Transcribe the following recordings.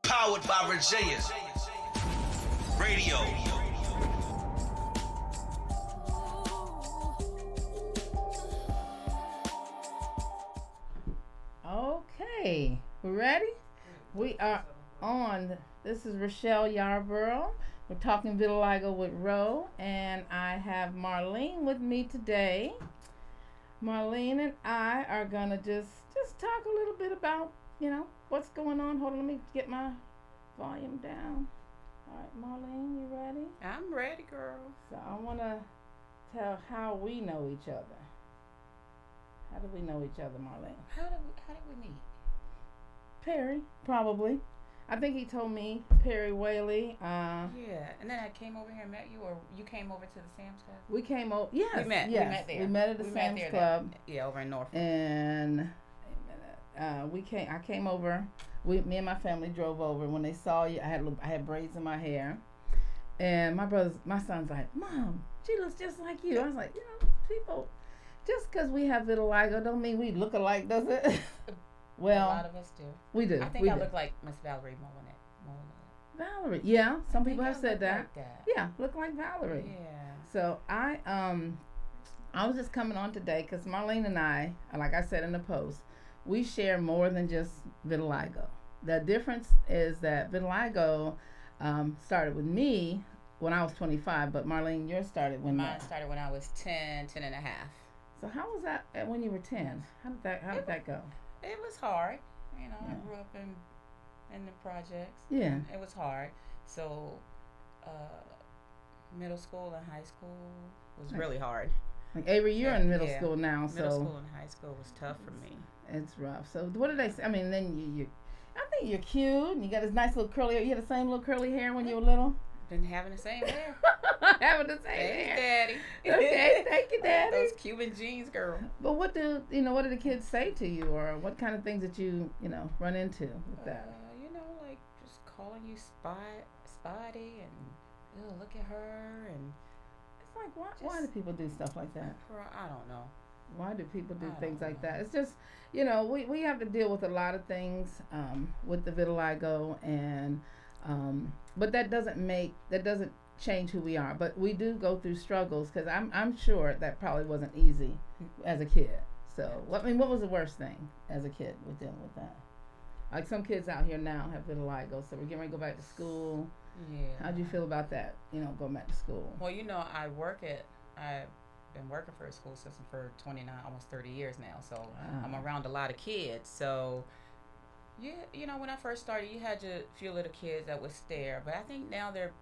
Powered by Virginia Radio. Okay, we ready? We are on. This is Rochelle Yarborough. We're talking vitiligo with Ro, and I have Marlene with me today. Marlene and I are gonna just talk a little bit about what's going on. Hold on, let me get my volume down. All right, Marlene, you ready? I'm ready, girl. So I wanna tell how we know each other. How do we know each other, Marlene? How did we meet? Perry, probably. I think he told me Perry Whaley. Yeah, and then I came over here and met you, or you came over to the Sam's Club. We came over. Yes, we met. Yes, we met there. We met at the Sam's Club. Yeah, over in Norfolk. And I came over. Me and my family drove over. When they saw you, I had braids in my hair, and my son's like, "Mom, she looks just like you." I was like, people, just because we have vitiligo don't mean we look alike, does it? Well, a lot of us do. We do. I think I look like Miss Valerie Molinette. Valerie, yeah. Some people have said that. Like that. Yeah, look like Valerie. Yeah. So I was just coming on today because Marlene and I, like I said in the post, we share more than just vitiligo. The difference is that vitiligo started with me when I was 25, but Marlene, yours started when Mine started when I was 10 and a half. So how was that when you were 10? How did that go? It was hard. Yeah. I grew up in the projects. Yeah. It was hard. So middle school and high school was really hard. Like Avery, you're in middle school now, so middle school and high school was tough for me. It's rough. So what did they say? I mean, then I think you're cute, and you got this nice little curly hair. You had the same little curly hair when you were little? Been having the same hair. Having the same hair. Daddy. Okay, thank you, Daddy. Those Cuban jeans, girl. But what do the kids say to you, or what kind of things that you run into with that? Like just calling you spotty and look at her, and it's like why do people do stuff like that? I don't know. Why do people do things like that? It's just we have to deal with a lot of things with the vitiligo, and but that doesn't change who we are. But we do go through struggles, because I'm sure that probably wasn't easy as a kid. So what was the worst thing as a kid with dealing with that? Like some kids out here now have vitiligo, so we're getting ready to go back to school. Yeah. How'd you feel about that? Going back to school. Well, I've been working for a school system for 29, almost 30 years now. So I'm around a lot of kids. So yeah, when I first started, you had your few little kids that would stare, but I think now they're,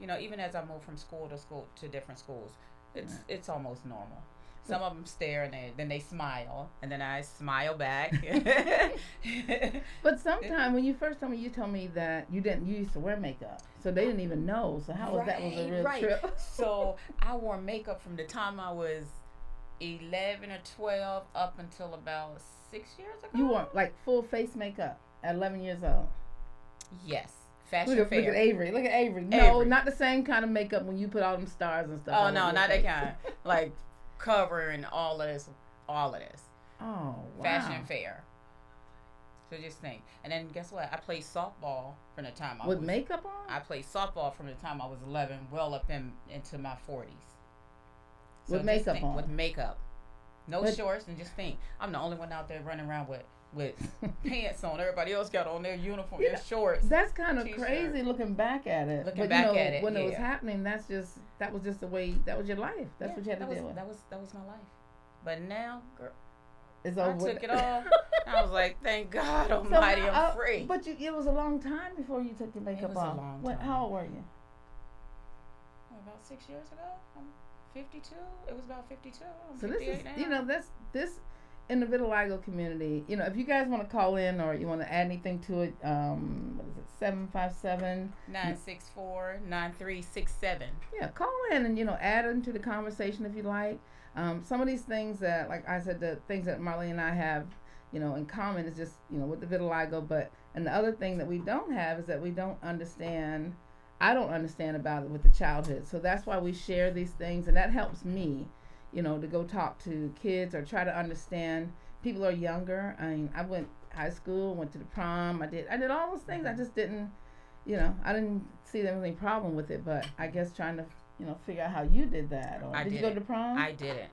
even as I move from school to different schools, it's almost normal. Some of them stare and then they smile, and then I smile back. But sometimes when you first told me, you told me that you used to wear makeup, so they didn't even know. So how was that? Was a real trip? So I wore makeup from the time I was 11 or 12 up until about 6 years ago. You wore like full face makeup at 11 years old. Yes. Fashion Look fair. at Avery. Look at Avery. No, not the same kind of makeup when you put all them stars and stuff. Oh no, not that kind. Like covering all of this. Oh, wow. Fashion fair. So just think. And then guess what? I played softball from the time with makeup on. I played softball from the time I was 11, well up into my 40s. So with makeup on. With makeup, no shorts, and just think. I'm the only one out there running around with pants on. Everybody else got on their uniform, their shorts. That's kind of crazy looking back at it. When it was happening, that was just the way. That was your life. That's what you had to deal with. That was my life. But now, girl, it's over. I took it off. I was like, thank God Almighty, I'm free. But it was a long time before you took your makeup off. It was a long time. How old were you? About 6 years ago. I'm 52. It was about 52. So this is this in the vitiligo community. If you guys want to call in or you want to add anything to it, what is it? 757-964-9367. Yeah, call in and add into the conversation if you like. Some of these things that, like I said, the things that Marlene and I have, in common is just with the vitiligo. And the other thing that we don't have is that we don't understand. I don't understand about it with the childhood. So that's why we share these things, and that helps me, to go talk to kids or try to understand. People are younger. I mean, I went high school, went to the prom. I did all those things. I just didn't, I didn't see there was any problem with it. But I guess trying to, figure out how you did that. Or did you go to the prom? I didn't.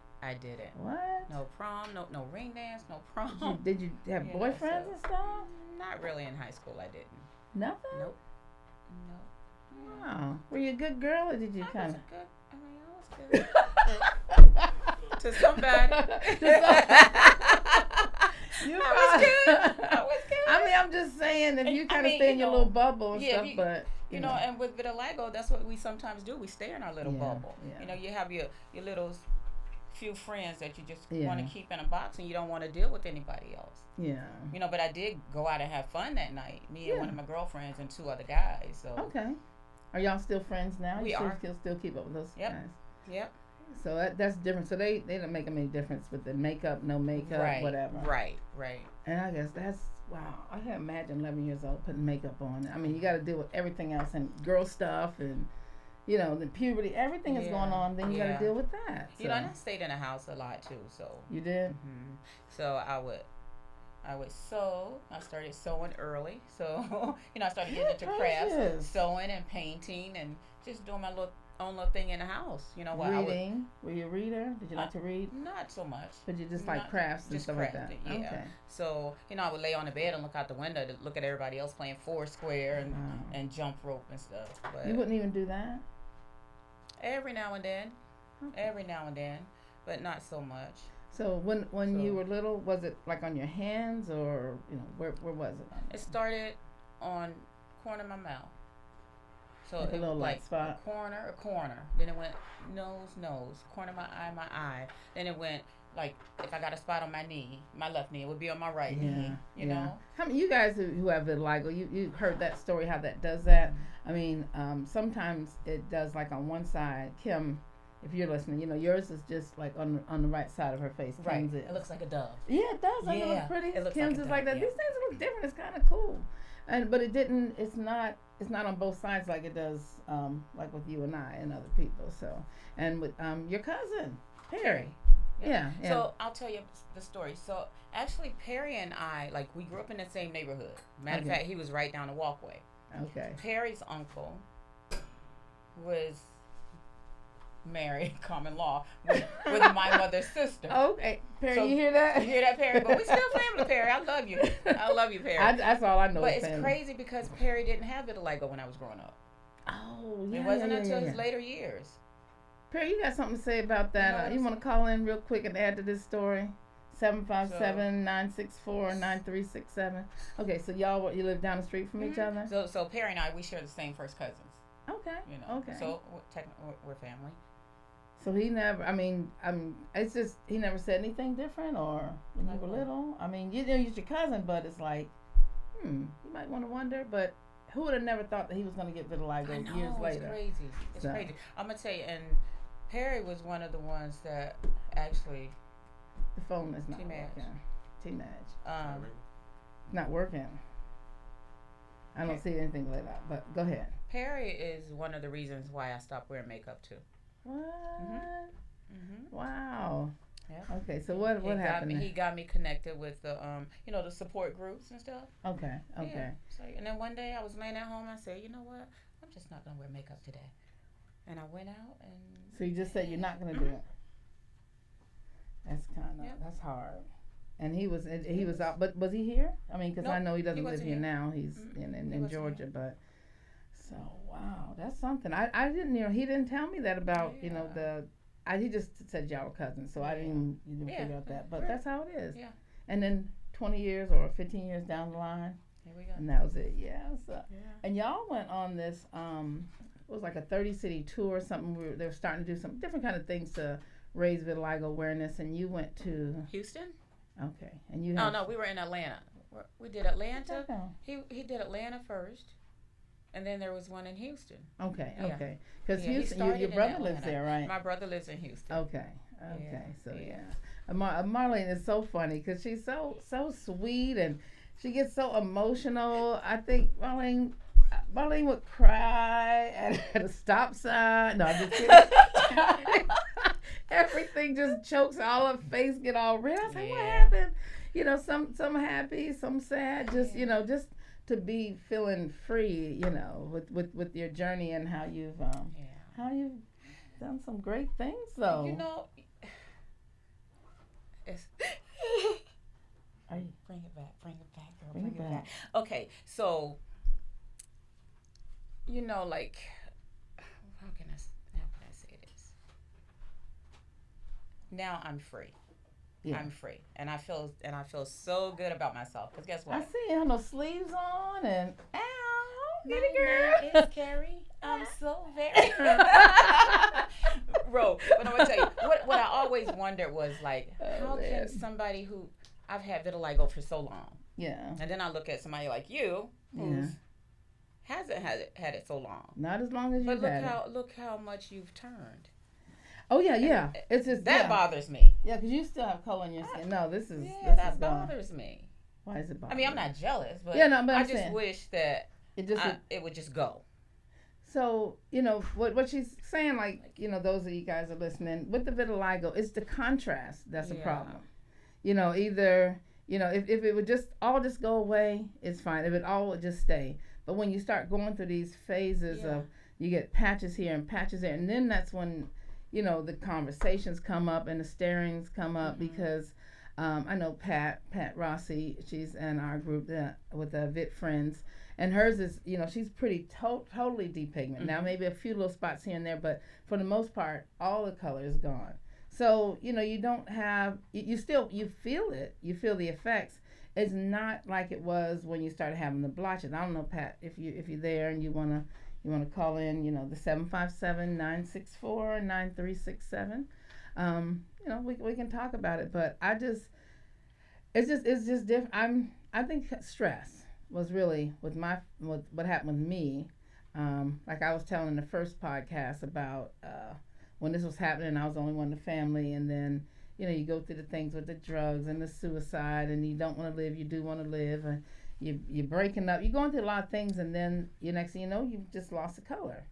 What? No prom, no ring dance, no prom. Did you have boyfriends and stuff? Not really in high school. I didn't. Nothing? Nope. Wow. Were you a good girl, or did you kind of? I was good. To somebody. I was good. I mean, I'm just saying, if you kind of stay in your little bubble and stuff, but you know, and with vitiligo, that's what we sometimes do. We stay in our little bubble. Yeah. You have your little few friends that you just want to keep in a box, and you don't want to deal with anybody else. Yeah. But I did go out and have fun that night. Me and one of my girlfriends and 2 other guys. So. Okay. Are y'all still friends now? We are. Still keep up with those guys? Yep. So that's different. So they don't make any difference with the makeup, no makeup, whatever. Right. And I guess that's, wow. I can't imagine 11 years old putting makeup on. I mean, you got to deal with everything else and girl stuff and, the puberty. Everything is going on. Then you got to deal with that. So. And I stayed in the house a lot too. So. You did? Mm-hmm. So I would sew. I started sewing early. So, I started getting into crafts, sewing and painting and just doing my own little thing in the house. Reading. Were you a reader? Did you like to read? Not so much. But you just like crafts and stuff like that? Yeah. Okay. So, I would lay on the bed and look out the window to look at everybody else playing Foursquare and jump rope and stuff. But you wouldn't even do that? Every now and then. But not so much. So when you were little, was it like on your hands or where was it? It started on corner of my mouth. So like it a little was like spot. a corner. Then it went nose, corner of my eye. Then it went like if I got a spot on my knee, my left knee, it would be on my right knee. You know. How many you guys who have vitiligo, you heard that story how that does that? I mean, sometimes it does like on one side. Kim, if you're listening, yours is just like on the right side of her face. Right. Kim's it looks like a dove. Yeah, it does. Yeah. It looks pretty. It looks Kim's is like that. Yeah. These things look different. It's kind of cool. But it didn't. It's not on both sides like it does, like with you and I and other people. So, and with your cousin Perry. Yeah. So I'll tell you the story. So actually, Perry and I, like, we grew up in the same neighborhood. Matter of fact, he was right down the walkway. Okay. Perry's uncle was married, common law, with my mother's sister. Okay, Perry, so, you hear that? You hear that, Perry? But we still family, Perry. I love you. I love you, Perry. That's all I know. But it's crazy because Perry didn't have vitiligo when I was growing up. Oh, yeah. It wasn't until his later years. Perry, you got something to say about that? You want to call in real quick and add to this story? 757-964-9367. Okay, so you live down the street from each other? So Perry and I, we share the same first cousins. Okay. Okay. So we're family. So he never, it's just, he never said anything different or when you were little? I mean, you're your cousin, but it's like, you might want to wonder, but who would have never thought that he was going to get vitiligo years later? It's crazy. It's crazy. I'm going to tell you, and Perry was one of the ones that actually... The phone is not working. T-Madge. Not working. I don't see anything lit up, but go ahead. Perry is one of the reasons why I stopped wearing makeup too. What? Mm-hmm. Wow. Yeah. Okay, so what happened? He got me connected with the the support groups and stuff. Okay. Yeah. So, and then one day I was laying at home and I said, you know what? I'm just not gonna wear makeup today. And I went out and. So you just said you're not gonna do it. That's that's hard. And he was out, but was he here? I mean, because I know he doesn't live here now. He's in Georgia, here. But so wow, that's something. I didn't he didn't tell me that about he just said y'all were cousins, so I didn't figure out that. But that's how it is. Yeah. And then 20 years or 15 years down the line, here we go. And that was it. Yeah. So and y'all went on this it was like a 30-city tour or something. They were starting to do some different kind of things to raise vitiligo awareness, and you went to Houston. Okay, and you. No, we were in Atlanta. We did Atlanta. He did Atlanta first, and then there was one in Houston. Okay. Because Houston, your brother lives there, right? My brother lives in Houston. Okay. So Marlene is so funny because she's so sweet and she gets so emotional. I think Marlene would cry at a stop sign. No, I'm just kidding. Everything just chokes, all her face get all red. I was like, what happened? some happy, some sad. Just just to be feeling free. With your journey and how you've done some great things. Though. It's. Are you? Bring it back, girl. Bring it back. Okay, so like, how can I say this? Now I'm free. Yeah. I'm free, and I feel so good about myself. Cause guess what? I see you have no sleeves on, and get it, girl. It's Carrie. I'm so very. Bro, but I'm gonna tell you what I always wondered was like, how can somebody who I've had vitiligo for so long. Yeah. And then I look at somebody like you who hasn't had it so long. Not as long as you've had it. But look how much you've turned. Oh yeah. It's just that bothers me. Yeah, because you still have color in your skin. No, this is that bothers me. Why is it bothering? I mean, I'm not jealous, but but I just wish that it would just go. So, what she's saying, like, those of you guys are listening, with the vitiligo, it's the contrast that's a problem. Either, if it would just all just go away, it's fine. If it all would just stay. But when you start going through these phases of, you get patches here and patches there, and then that's when, the conversations come up and the starings come up because I know Pat Rossi, she's in our group with the Vit Friends, and hers is, she's pretty totally depigmented. Now, maybe a few little spots here and there, but for the most part, all the color is gone. So, you don't have, you feel it. You feel the effects. It's not like it was when you started having the blotches. I don't know, Pat, if you're there and you want to call in, the 757-964-9367. We can talk about it, but it's just different. I think stress was really with what happened with me. Like I was telling in the first podcast about, when this was happening, I was the only one in the family, and then, you go through the things with the drugs and the suicide, and you don't want to live, you do want to live, and you're breaking up, you're going through a lot of things, and then next thing you know, you've just lost the color.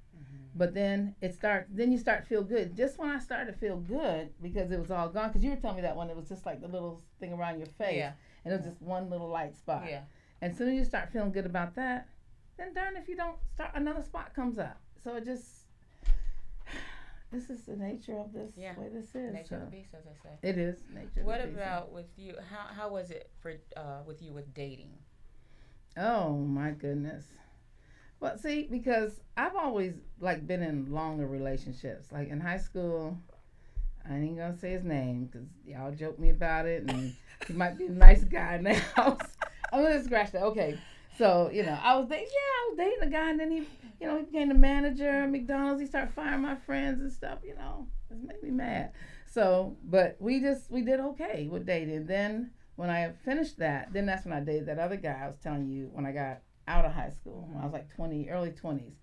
But then you start to feel good. Just when I started to feel good, because it was all gone, because you were telling me that one, it was just like the little thing around your face, and it was just one little light spot. Yeah. And as soon as you start feeling good about that, then darn if you don't start, another spot comes up. So it just, this is the nature of this way this is. Nature of the beast, as I say. It is nature of the beast. What about with you? How was it for with you with dating? Oh my goodness. Well, see, because I've always been in longer relationships. Like in high school, I ain't gonna say his name because y'all joke me about it, and he might be a nice guy now. I'm gonna scratch that. Okay. So, I was dating a guy, and then he became the manager at McDonald's. He started firing my friends and stuff, it made me mad. So, but we did okay with dating. Then when I finished that, then that's when I dated that other guy I was telling you when I got out of high school, when I was like 20, early 20s.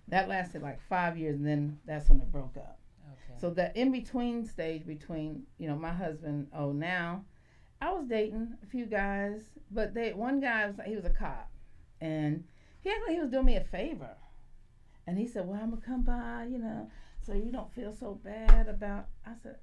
That lasted like 5 years, and then that's when it broke up. Okay. So that in-between stage between, my husband, now, I was dating a few guys, but one guy, he was a cop. And he acted like he was doing me a favor. And he said, well, I'm going to come by, so you don't feel so bad about, I said,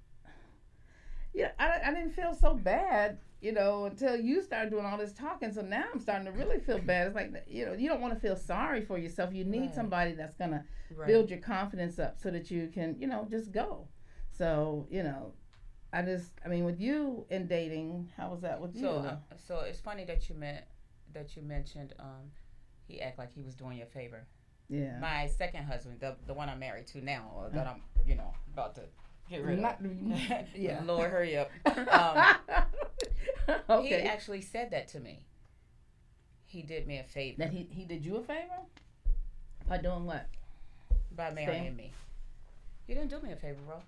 I didn't feel so bad, until you started doing all this talking. So now I'm starting to really feel bad. It's like, you don't want to feel sorry for yourself. You need somebody that's going to build your confidence up so that you can, just go. So, with you in dating, how was that with you? So it's funny that you mentioned he acted like he was doing you a favor. Yeah. My second husband, the one I'm married to now, or that I'm about to get rid of. Yeah. Lord, hurry up. Okay. He actually said that to me. He did me a favor. That he did you a favor? By doing what? By marrying me. You didn't do me a favor, bro.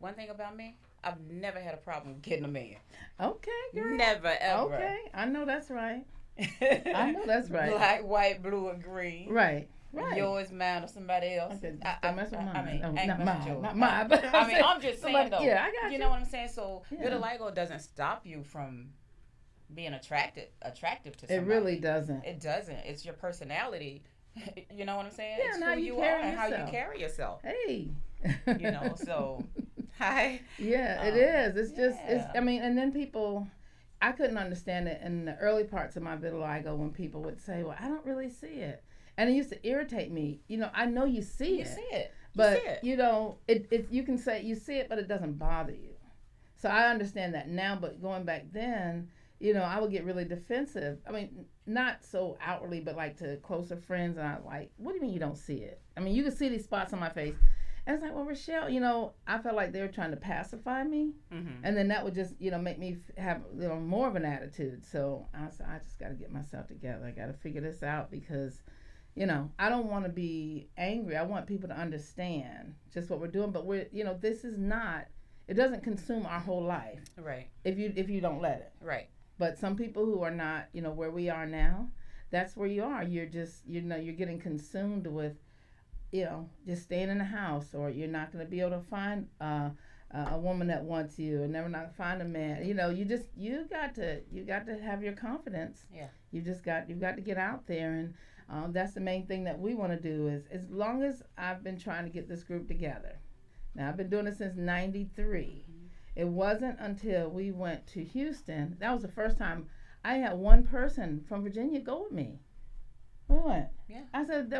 One thing about me, I've never had a problem getting a man. Okay, girl. Never, ever. Okay, I know that's right. I know that's right. Black, white, blue, and green. Right. Yours, mine, or somebody else. Okay, don't mess with mine. I mean, not mine. Not mine. But I'm just saying, though. Yeah, I got you. You know what I'm saying? So, vitiligo doesn't stop you from being attractive to somebody. It really doesn't. It doesn't. It's your personality. You know what I'm saying? Yeah, it's and who you are and how you carry yourself. Hey. So, hi. Yeah, it is. It's just, and then people, I couldn't understand it in the early parts of my vitiligo when people would say, well, I don't really see it. And it used to irritate me. I know you see it. You see it. But, you can say you see it, but it doesn't bother you. So I understand that now, but going back then, I would get really defensive. I mean, not so outwardly, but like to closer friends. And I'm like, what do you mean you don't see it? I mean, you can see these spots on my face. And it's like, well, Rochelle, I felt like they were trying to pacify me. Mm-hmm. And then that would just, make me have more of an attitude. So I said, I just got to get myself together. I got to figure this out because, I don't want to be angry. I want people to understand just what we're doing. But this is not, it doesn't consume our whole life. Right. If you don't let it. Right. But some people who are not, where we are now, that's where you are. You're just, you're getting consumed with, just staying in the house, or you're not going to be able to find a woman that wants you, and never not find a man. You got to have your confidence. Yeah. You've got to get out there, and that's the main thing that we want to do. Is as long as I've been trying to get this group together. Now I've been doing it since '93. Mm-hmm. It wasn't until we went to Houston. That was the first time I had one person from Virginia go with me. We went. Yeah. I said,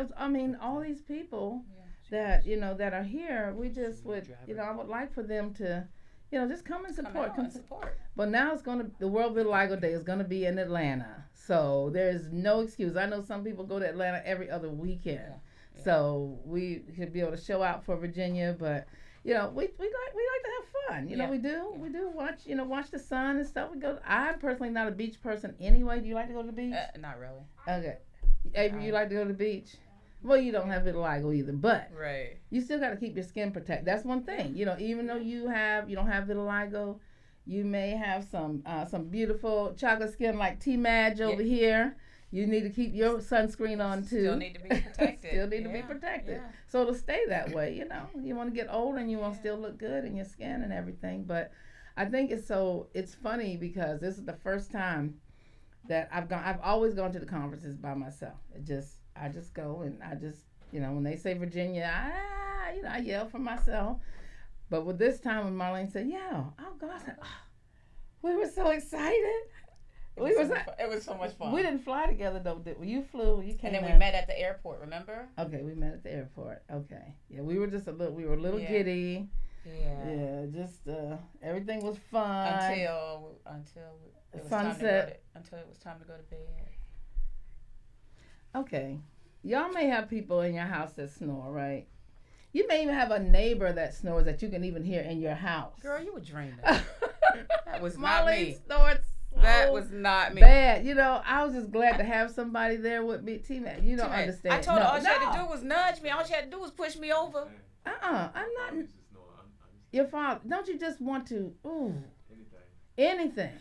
all these people that, that are here, we just would, I would like for them to, just come and support. Come support. But now the World Vitiligo Day is going to be in Atlanta. So there's no excuse. I know some people go to Atlanta every other weekend. Yeah. So we could be able to show out for Virginia, but we like to have fun. We do. Yeah. We do watch the sun and stuff. I'm personally not a beach person anyway. Do you like to go to the beach? Not really. Okay. Avery, you like to go to the beach? Well, you don't have vitiligo either, but right. You still got to keep your skin protected. That's one thing. Even though you don't have vitiligo, you may have some beautiful chocolate skin like T-Madge over here. You need to keep your sunscreen on too. Still need to be protected. To be protected. Yeah. So it'll stay that way. You want to get older and you want to still look good in your skin and everything. But I think it's funny because this is the first time that I've always gone to the conferences by myself. I just go and I just, when they say Virginia, I yell for myself. But with this time when Marlene said, yeah, I'll go, I said, we were so excited. It was so much fun. We didn't fly together though, did we? You flew, you came and then in. we met at the airport, remember? Okay, we met at the airport. Okay. Yeah, we were a little giddy. Yeah. Yeah, just everything was fun. Until it was sunset. Until it was time to go to bed. Okay. Y'all may have people in your house that snore, right? You may even have a neighbor that snores that you can even hear in your house. Girl, you were dreaming. That was not me. Snorts that was not me. Bad. I was just glad to have somebody there with me. T-Man, you don't understand. I told her all she had to do was nudge me. All she had to do was push me over. I'm not. Your father, don't you just want to, anything.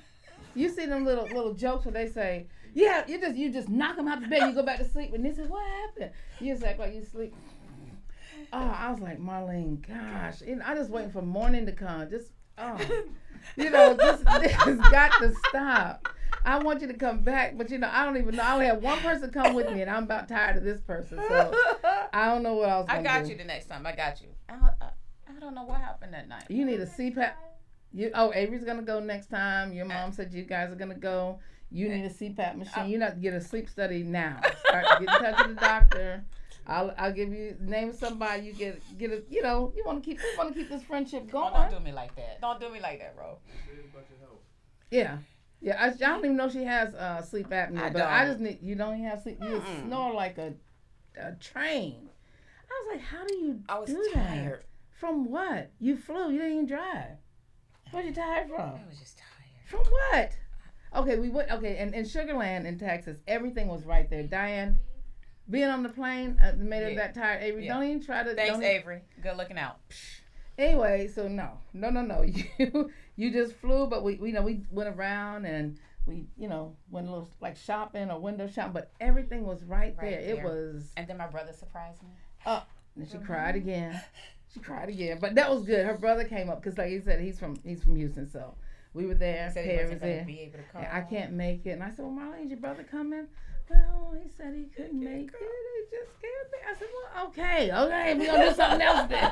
You see them little jokes where they say, yeah, you just knock them out the bed, you go back to sleep, and they say, what happened? You just act like you sleep. Oh, I was like, Marlene, gosh, I just waiting for morning to come. This got to stop. I want you to come back, but I don't even know. I only have one person come with me, and I'm about tired of this person, so I don't know what else. I got you the next time. I got you. I don't know what happened that night. You need a CPAP. Avery's gonna go next time. Your mom said you guys are gonna go. You need a CPAP machine. You need to get a sleep study now. Start to get in touch with the doctor. I'll give you the name of somebody. You get a. You want to keep this friendship going. Oh, don't do me like that. Don't do me like that, bro. Yeah. I don't even know she has sleep apnea, but I just need. You don't even have sleep. You snore like a train. I was like, how do you? I was do tired. That? From what? You flew. You didn't even drive. What you tired from? I was just tired. From what? Okay, we went. Okay, and in Sugar Land in Texas, everything was right there. Diane, being on the plane made her that tired. Avery, don't even try to. Thanks, Avery. Good looking out. Anyway, so no. You just flew, but we went around and we went a little like shopping or window shopping, but everything was right there. It was. And then my brother surprised me. And she cried again. But that was good. Her brother came up because, like he said, he's from Houston, so we were there. He said he wasn't going to be able to come. I can't make it, and I said, "Well, Marlene, is your brother coming?" Well, he said he couldn't make it. He just scared me. I said, "Well, okay, we're gonna do something else then.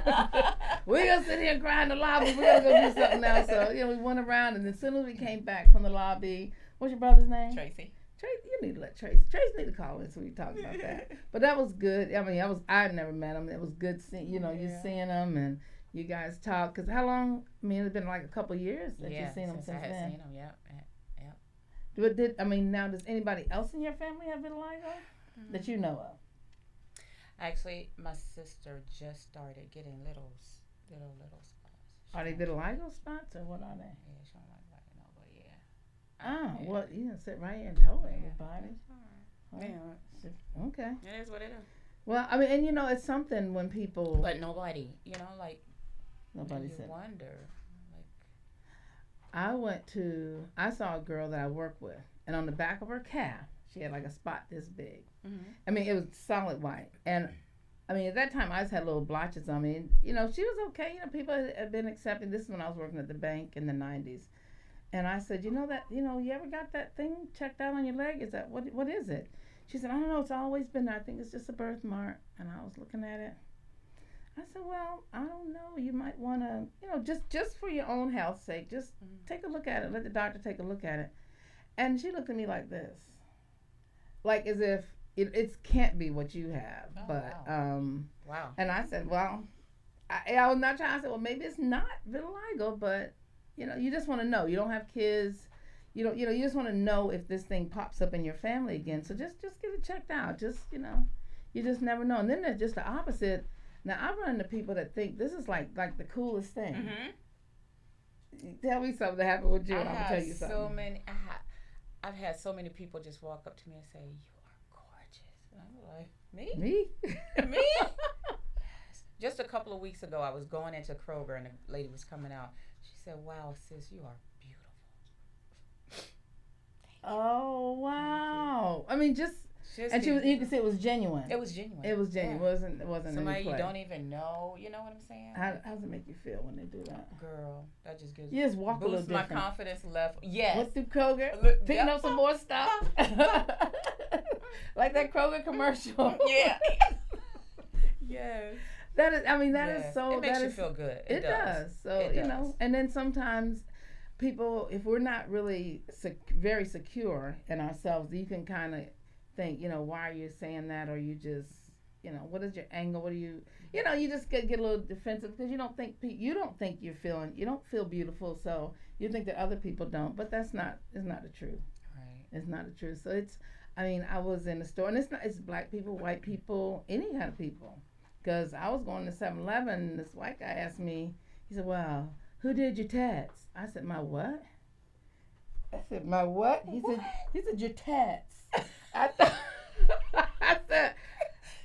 we're gonna sit here and cry in the lobby. We're gonna go do something now. So we went around, and as soon as we came back from the lobby, what's your brother's name? Tracy. Tracy, you need to let Tracy need to call in so we talk about that. But that was good. I mean, I never met him. It was good seeing you seeing him and you guys talk. Cause how long? I mean, it's been like a couple of years that you've seen him since I had then. seen him. Yep. But now does anybody else in your family have vitiligo that you know of? Actually, my sister just started getting little spots. Are they vitiligo spots or what are they? Yeah, she don't like letting know, but yeah. Well, you can sit right here and tell everybody. Yeah. Okay. It is what it is. Well, I mean, and it's something when people. But nobody, like. Nobody said. Wonder. I saw a girl that I worked with, and on the back of her calf, she had like a spot this big. Mm-hmm. I mean, it was solid white. And I mean, at that time, I just had little blotches on me. And, she was okay. People had been accepting. This is when I was working at the bank in the 90s. And I said, you ever got that thing checked out on your leg? Is that, what is it? She said, I don't know. It's always been there. I think it's just a birthmark. And I was looking at it. I said, well, I don't know. You might want to, just for your own health's sake, just take a look at it. Let the doctor take a look at it. And she looked at me like this. Like as if it can't be what you have. Oh, but, wow. And I said, well, I was not trying to say, well, maybe it's not vitiligo, but, you just want to know. You don't have kids. You just want to know if this thing pops up in your family again. So just get it checked out. Just, you just never know. And then there's just the opposite. Now, I run into people that think this is like the coolest thing. Mm-hmm. Tell me something that happened with you, and I'll tell you something. I've had so many people just walk up to me and say, "You are gorgeous." And I'm like, Me? Me? Just a couple of weeks ago, I was going into Kroger, and a lady was coming out. She said, "Wow, sis, you are beautiful." Oh, wow. I mean, and you can see it was genuine. It was genuine. It was genuine. Yeah. It wasn't somebody any play. You don't even know. You know what I'm saying? How does it make you feel when they do that? Girl, that just gives you just walk a little different. My confidence left. Yes. Went through Kroger, picking up some more stuff. Like that Kroger commercial. Yeah. Yes. That is. I mean, that is so. It makes you feel good. It does. So it does. and then sometimes people, if we're not really very secure in ourselves, you can kind of think, why are you saying that, or you just, what is your angle? What do you just get a little defensive because you don't think you don't feel beautiful, so you think that other people don't, but it's not the truth. Right. It's not the truth. So I was in the store, and it's black people, white people, any kind of people, because I was going to 7-Eleven, and this white guy asked me, he said, well, who did your tats? I said, my what? I said, my what? He said, your tats. I said,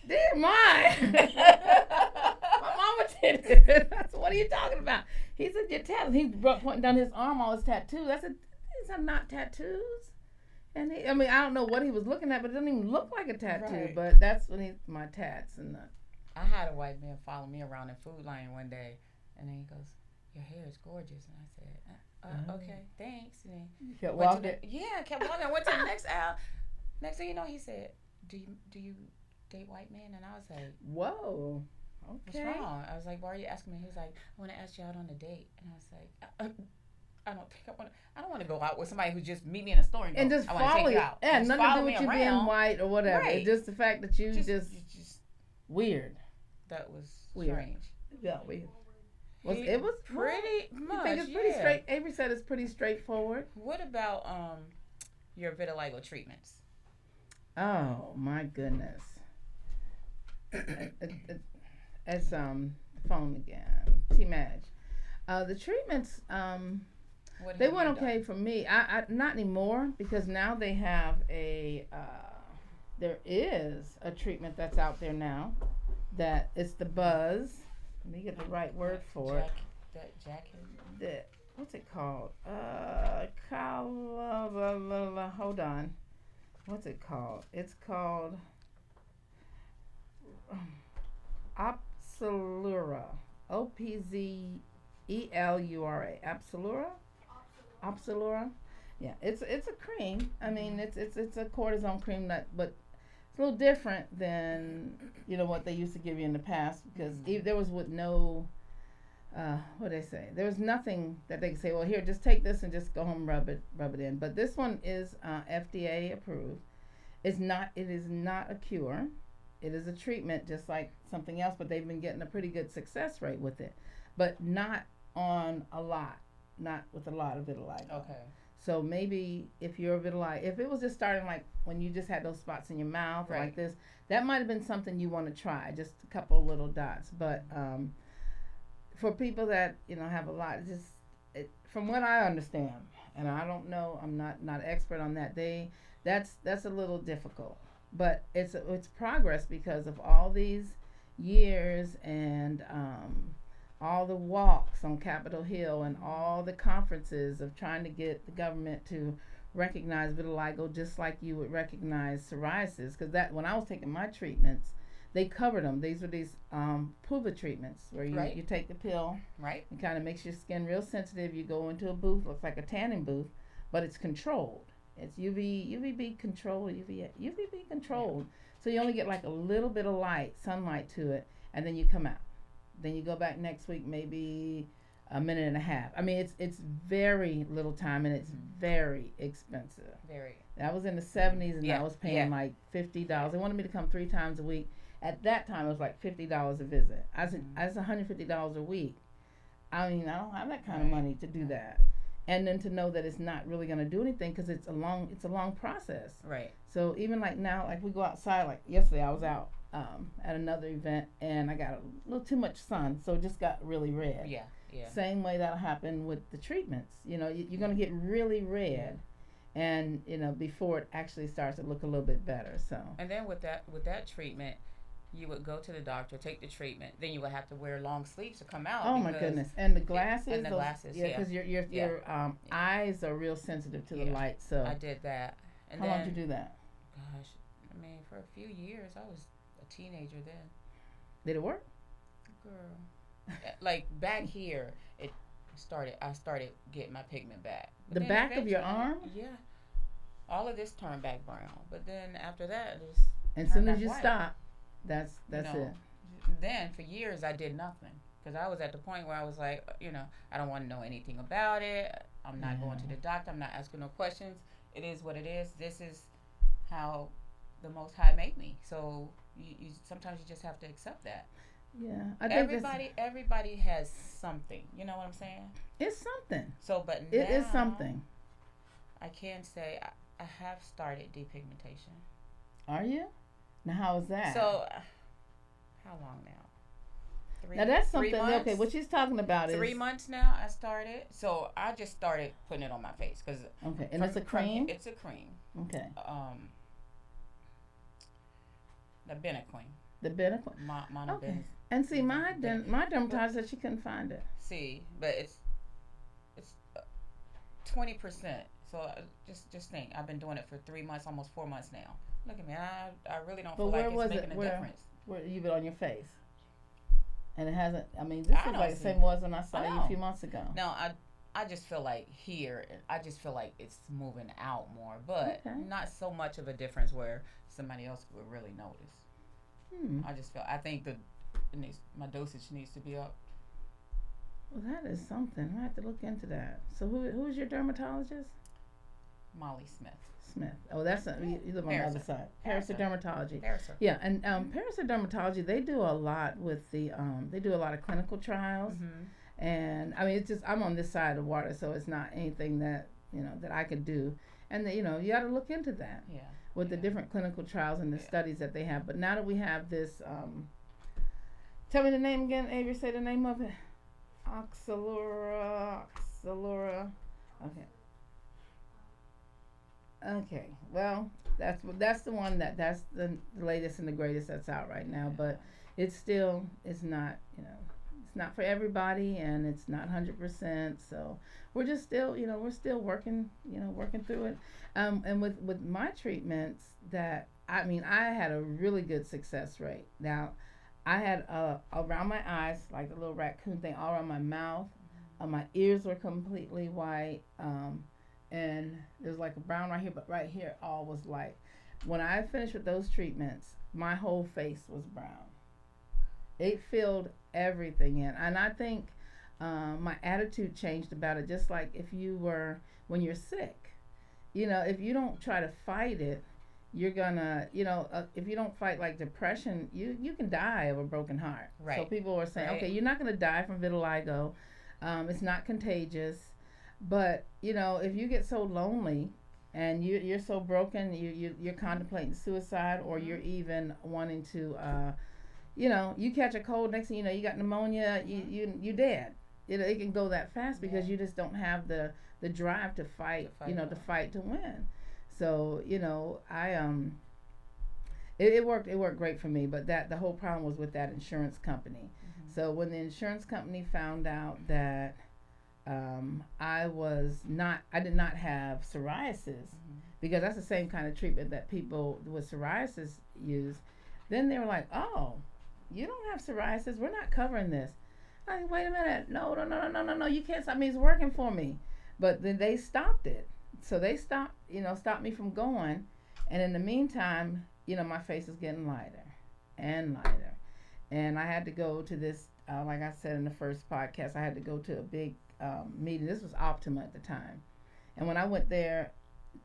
they're mine. My mama did it. I said, what are you talking about? He said, your tattoos. He pointing down his arm, all his tattoos. I said, these are not tattoos. And I don't know what he was looking at, but it doesn't even look like a tattoo. Right. But that's when my tats and I had a white man follow me around in Food Lion one day, and then he goes, your hair is gorgeous. And I said, okay, thanks. And you kept walking? I kept walking. I went to the next aisle. Next thing you know, he said, do you date white men? And I was like, whoa, okay. What's wrong? I was like, why are you asking me? He was like, I want to ask you out on a date. And I was like, I don't want to go out with somebody who just meet me in a store and just I follow you out. Yeah, just nothing to do with you being white or whatever. Right. It's just the fact that you just weird. That was weird. Strange. Yeah, weird. It was pretty much. I think it's pretty straight. Avery said it's pretty straightforward. What about your vitiligo treatments? Oh my goodness. It's phone again. T-Madge. The treatments they went okay for me. I not anymore, because now they have there is a treatment that's out there now that it's the buzz. Let me get the right word for it. What's it called? Hold on. What's it called? It's called Opzelura. Opzelura. Opzelura. Yeah, it's a cream. I mean, it's a cortisone cream but it's a little different than what they used to give you in the past, because there was with no what do they say? There was nothing that they could say, well, here, just take this and just go home and rub it in. But this one is FDA approved. It is not a cure. It is a treatment just like something else, but they've been getting a pretty good success rate with it. But not with a lot of vitiligo. Okay. So maybe if you're a vitiligo, if it was just starting like when you just had those spots in your mouth or like this, that might have been something you want to try, just a couple of little dots. But for people that have a lot, from what I understand, and I don't know, I'm not an expert on that. That's a little difficult, but it's progress because of all these years and all the walks on Capitol Hill and all the conferences of trying to get the government to recognize vitiligo just like you would recognize psoriasis. Because that when I was taking my treatments, they covered them. These were these PUVA treatments where you take the pill. Right. It kind of makes your skin real sensitive. You go into a booth, looks like a tanning booth, but it's controlled. It's UVB controlled, UVB controlled. So you only get like a little bit of sunlight to it, and then you come out. Then you go back next week, maybe a minute and a half. I mean, it's very little time, and it's very expensive. Very. That was in the 70s, and I was paying like $50. They wanted me to come 3 times a week. At that time, it was like $50 a visit. I said, that's $150 a week. I mean, I don't have that kind of money to do that. And then to know that it's not really going to do anything because it's a long process. Right. So even like now, like we go outside. Like yesterday, I was out at another event, and I got a little too much sun, so it just got really red. Yeah. Same way that'll happen with the treatments. You're going to get really red, and before it actually starts to look a little bit better. So. And then with that treatment, you would go to the doctor, take the treatment, then you would have to wear long sleeves to come out. Oh my goodness! And the glasses. And the glasses. Yeah, because your eyes are real sensitive to the light. So I did that. And how long did you do that? Gosh, I mean, for a few years. I was a teenager then. Did it work? Girl, like back here, I started getting my pigment back. But the back of your arm? Yeah. All of this turned back brown, but then after that, it was. And as soon as you stop. That's it. Then for years I did nothing because I was at the point where I was like, I don't want to know anything about it. I'm not going to the doctor. I'm not asking no questions. It is what it is. This is how the Most High made me. So you sometimes you just have to accept that. Yeah, I think everybody has something. You know what I'm saying? It's something. So, but it is something. I can say I have started depigmentation. Are you? Now, how is that? So, how long now? Now, that's something, 3 months? okay, what she's talking about is... 3 months now I started. So, I just started putting it on my face. Okay, and it's a cream? It's a cream. Okay. The Benequin. The Benequin? Okay. And see, my dermatologist said she couldn't find it. See, but it's 20%. So, just think, I've been doing it for 3 months, almost 4 months now. Look at me. I really don't feel like it's making a difference. Where you've been on your face? And it hasn't, I mean, this is like the same was when I saw you a few months ago. No, I just feel like here, I just feel like it's moving out more, but not so much of a difference where somebody else would really notice. I think my dosage needs to be up. Well, that is something. I have to look into that. So who is your dermatologist? Molly Smith. Oh, that's you live on the other side. Parasite Dermatology. Parasite. Yeah, and Parasite Dermatology, they do a lot with the they do a lot of clinical trials, and I mean it's just I'm on this side of the water, so it's not anything that that I could do, and you got to look into that. Yeah. With the different clinical trials and the studies that they have, but now that we have this, tell me the name again, Avery. Say the name of it. Oxalura. Okay. Okay, well, that's the one that's the latest and the greatest that's out right now, but it's not it's not for everybody, and it's not 100%. So we're just still we're still working through it. And with my treatments, that I had a really good success rate. Now I had around my eyes like a little raccoon thing all around my mouth. My ears were completely white. And there's like a brown right here, but right here all was light. When I finished with those treatments, my whole face was brown. It filled everything in. And I think my attitude changed about it. Just like when you're sick, if you don't try to fight it, you're gonna, if you don't fight like depression, you can die of a broken heart. Right. So people are saying, Right. okay, you're not gonna die from vitiligo. It's not contagious, but if you get so lonely and you're so broken, you're contemplating suicide, or you're even wanting to, you catch a cold, next thing you know, you got pneumonia, you dead. It can go that fast because you just don't have the drive to fight, to fight to win. So it worked great for me, but the whole problem was with that insurance company. So when the insurance company found out that I did not have psoriasis, because that's the same kind of treatment that people with psoriasis use, then they were like, oh, you don't have psoriasis, we're not covering this. I mean, wait a minute, no, you can't stop me, it's working for me. But then they stopped it. So they stopped me from going. And in the meantime, my face is getting lighter and lighter. And I had to go to this, like I said in the first podcast, I had to go to a big meeting. This was Optima at the time. And when I went there,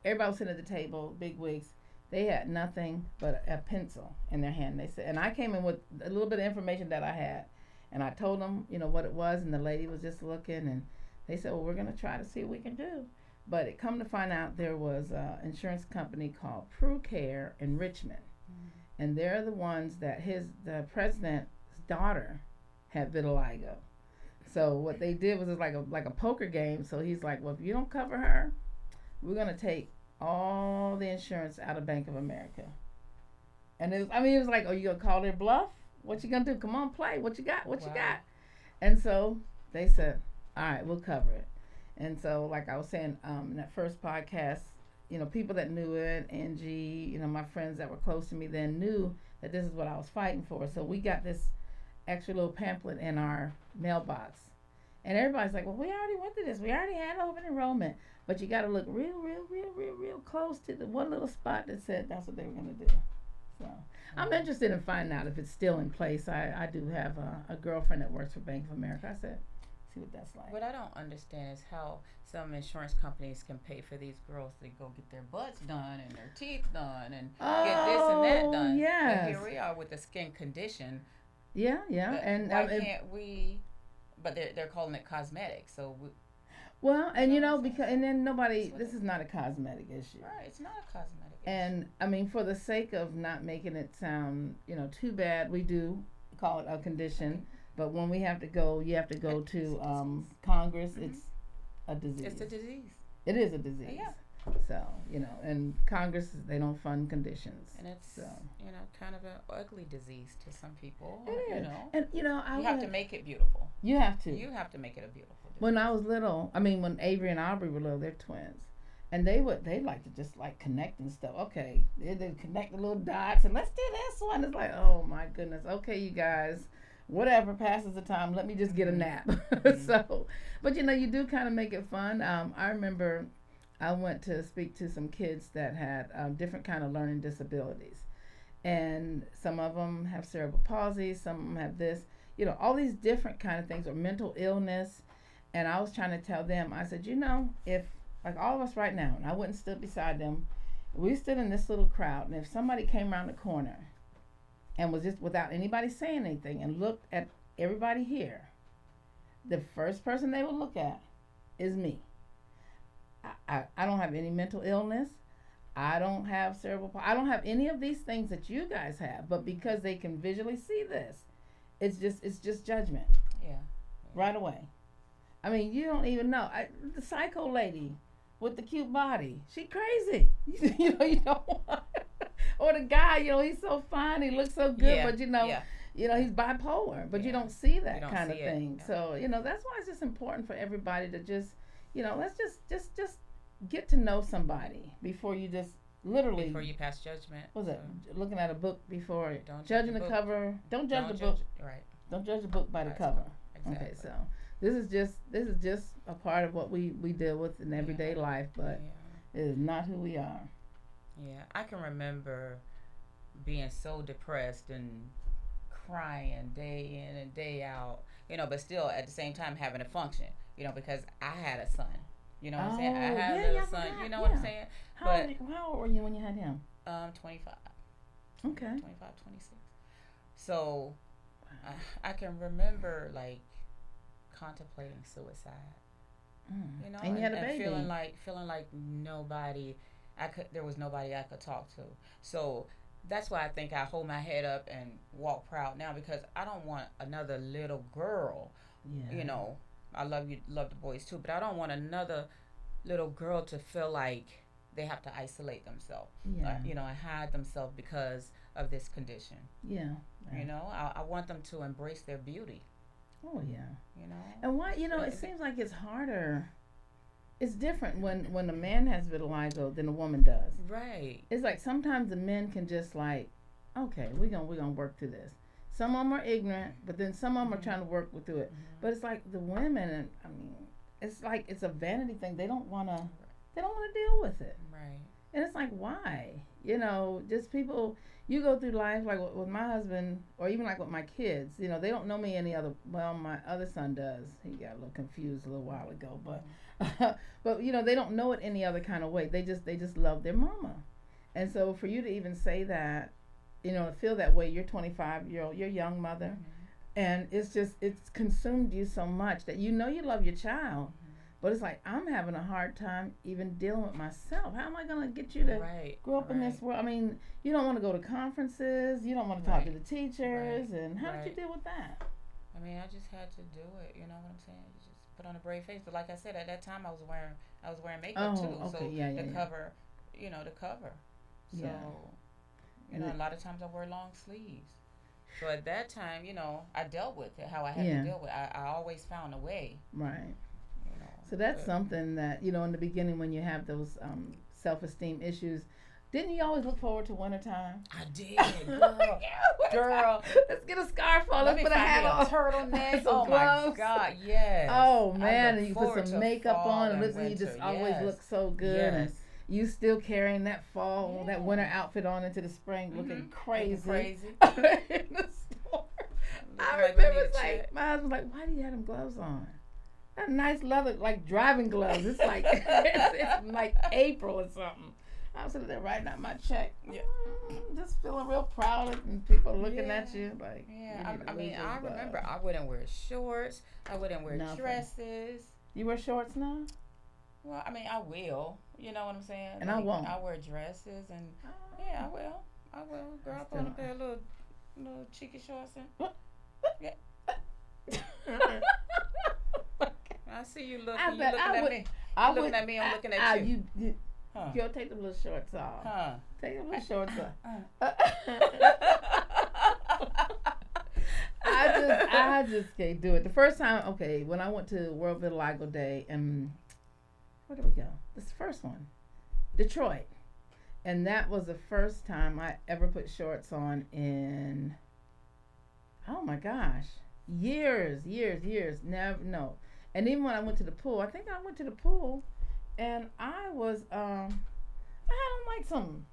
everybody was sitting at the table, big wigs. They had nothing but a pencil in their hand. They said, and I came in with a little bit of information that I had. And I told them, what it was, and the lady was just looking, and they said, well, we're going to try to see what we can do. But it come to find out there was an insurance company called PruCare in Richmond. And they're the ones that the president's daughter had vitiligo. So what they did was like a poker game. So he's like, well, if you don't cover her, we're going to take all the insurance out of Bank of America. And it was like, oh, you going to call their bluff? What you gonna do? Come on, play. What you got? What you got? And so they said, all right, we'll cover it. And so, like I was saying in that first podcast, people that knew it, Angie, my friends that were close to me then knew that this is what I was fighting for. So we got this extra little pamphlet in our mailbox. And everybody's like, well, we already went through this. We already had open enrollment. But you got to look real close to the one little spot that said that's what they were going to do. So I'm interested in finding out if it's still in place. I do have a girlfriend that works for Bank of America. I said, see what that's like. What I don't understand is how some insurance companies can pay for these girls to go get their butts done and their teeth done and get this and that done. Yes. And here we are with a skin condition. Yeah. And why can't we? But they're calling it cosmetic. So. Well, and this is not a cosmetic issue. Right, it's not a cosmetic issue. And I mean, for the sake of not making it sound, too bad, we do call it a condition. Okay. But when you have to go to Congress, it's a disease. It's a disease. It is a disease. Yeah. So, and Congress, they don't fund conditions. And it's, kind of an ugly disease to some people. It is. And, you have to make it beautiful. You have to. You have to make it a beautiful disease. When I was little, when Avery and Aubrey were little, they're twins. And they like to just like connect and stuff. Okay, they connect the little dots and let's do this one. It's like, oh my goodness. Okay, you guys, whatever passes the time. Let me just get a nap. So, but you do kind of make it fun. I remember I went to speak to some kids that had different kind of learning disabilities, and some of them have cerebral palsy. Some of them have this. All these different kind of things, or mental illness. And I was trying to tell them. I said, if like all of us right now, and I went and stood beside them. We stood in this little crowd, and if somebody came around the corner and was just without anybody saying anything and looked at everybody here, the first person they would look at is me. I don't have any mental illness. I don't have cerebral palsy. I don't have any of these things that you guys have, but because they can visually see this, it's just judgment. Yeah. Right away. You don't even know. The psycho lady with the cute body, she crazy. You don't want. Or the guy, he's so fine, he looks so good, but he's bipolar, but you don't see that kind of thing. Yeah. So that's why it's just important for everybody to just, let's just get to know somebody before you just literally before you pass judgment. What's it? Looking at a book before judging the cover. Don't judge the book. Right. Don't judge the book by the cover. Exactly. Okay, so. This is just a part of what we deal with in everyday life, but it is not who we are. Yeah, I can remember being so depressed and crying day in and day out, but still at the same time having a function, because I had a son. You know what I'm saying? I had a little son. You know what I'm saying? How old were you when you had him? 25. Okay. 25, 26. So I can remember like contemplating suicide. And you had a baby. Feeling like there was nobody I could talk to. So that's why I think I hold my head up and walk proud now, because I don't want another little girl. Yeah. I love the boys too, but I don't want another little girl to feel like they have to isolate themselves, and hide themselves because of this condition. Yeah. I want them to embrace their beauty. Oh yeah. And why? It seems like it's harder. It's different when a man has vitiligo than a woman does. Right. It's like sometimes the men can just like, okay, we're gonna work through this. Some of them are ignorant, but then some of them are trying to work through it. But it's like the women, it's like it's a vanity thing. They don't wanna deal with it. Right. And it's like, why? Just people. You go through life like with my husband, or even like with my kids. They don't know me any other. Well, my other son does. He got a little confused a little while ago, but but they don't know it any other kind of way. They just love their mama, and so for you to even say that, to feel that way, you're 25-year-old, you're a young mother, and it's consumed you so much that you love your child. But it's like, I'm having a hard time even dealing with myself. How am I going to get you to grow up in this world? You don't want to go to conferences. You don't want to talk to the teachers. And how did you deal with that? I just had to do it. You know what I'm saying? You just put on a brave face. But like I said, at that time I was wearing makeup too. Okay. So cover, the cover. So, a lot of times I wear long sleeves. So at that time, I dealt with it how I had to deal with it. I always found a way. Right. So that's something that, in the beginning when you have those self-esteem issues, didn't you always look forward to wintertime? I did, girl. Let's get a scarf on. Let's put a hat on. Turtleneck. Oh my God, yes. Oh man, and you put some makeup on, and you just always look so good. Yes. And you still carrying that fall, that winter outfit on into the spring, looking crazy. In the store. I remember it's like my husband was like, "Why do you have them gloves on?" That nice leather, like driving gloves. It's like it's like April or something. I was sitting there writing out my check. Yeah. Just feeling real proud, and people looking at you like. Yeah, I remember I wouldn't wear shorts. I wouldn't wear dresses. You wear shorts now? Well, I will. You know what I'm saying? And I won't. I wear dresses, and I will. Girl, I put on a pair of little cheeky shorts and. Yeah. I see you looking. You looking at me. I'm looking at me. I'm looking at you. Girl, take them little shorts off. Take them little shorts off. I just can't do it. The first time, when I went to World Vitiligo Day, and where did we go? This is the first one, Detroit, and that was the first time I ever put shorts on in. Oh my gosh, years. Never, no. And even when I went to the pool, I think I went to the pool, and I was, I had on like some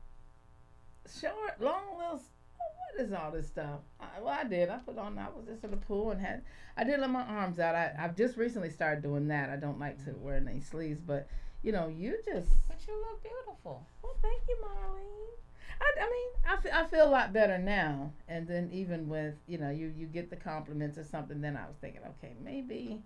short, long little, what is all this stuff? I did. I was just in the pool and I did let my arms out. I've just recently started doing that. I don't like to wear any sleeves, but, you just. But you look beautiful. Well, thank you, Marlene. I feel a lot better now. And then even with, you get the compliments or something, then I was thinking, okay, maybe.